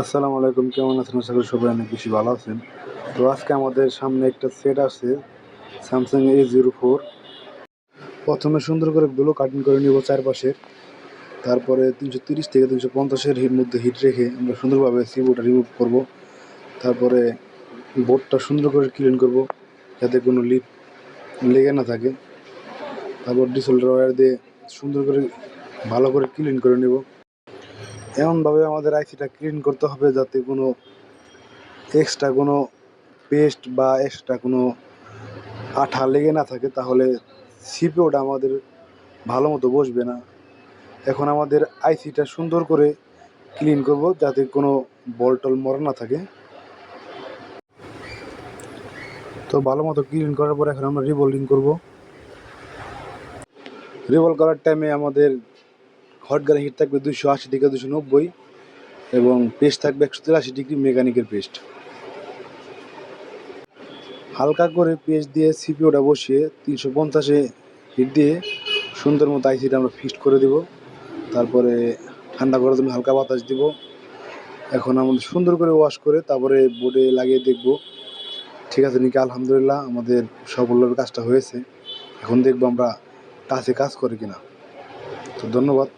আসসালামু আলাইকুম, কেমন আছেন? আশা করি সবাই অনেক বেশি ভালো আছেন। তো আজকে আমাদের সামনে একটা সেট আসছে, স্যামসাং A04। প্রথমে সুন্দর করে গুলো কাটিং করে নিব চারপাশের। তারপরে 330 থেকে 350-এর মধ্যে হিট রেখে আমরা সুন্দরভাবে সিবোর্ডটা রিমুভ করব। তারপরে বোর্ডটা সুন্দর করে ক্লিন করব যাতে কোনো লিক লেগে না থাকে। তারপর ডিসেলের ওয়্যার দিয়ে সুন্দর করে ভালো করে ক্লিন করে নেব। এমনভাবে আমাদের আইসিটা ক্লিন করতে হবে যাতে কোনো এক্সট্রা কোনো পেস্ট বা এক্সট্রা কোনো আঠা লেগে না থাকে, তাহলে সিপিওটা আমাদের ভালো মতো বসবে না। এখন আমাদের আইসিটা সুন্দর করে ক্লিন করব যাতে কোনো বলটল মরা না থাকে। তো ভালো মতো ক্লিন করার পর এখন আমরা রিভোল্ডিং করব। রিভলভ করার টাইমে আমাদের হট গানে হিট থাকবে 280 থেকে 290 এবং পেস্ট থাকবে 183 ডিগ্রি মেকানিকের পেস্ট। হালকা করে পেস্ট দিয়ে সিপিওটা বসিয়ে 350-এ হিট দিয়ে সুন্দর মতো আইসিটা আমরা ফিক্সড করে দেব। তারপরে ঠান্ডা করার জন্য হালকা বাতাস দিব। এখন আমাদের সুন্দর করে ওয়াশ করে তারপরে বোর্ডে লাগিয়ে দেখব ঠিক আছে নাকি। আলহামদুলিল্লাহ, আমাদের সফলভাবে কাজটা হয়েছে। এখন দেখবো আমরা কাছে কাজ করে কিনা। তো ধন্যবাদ।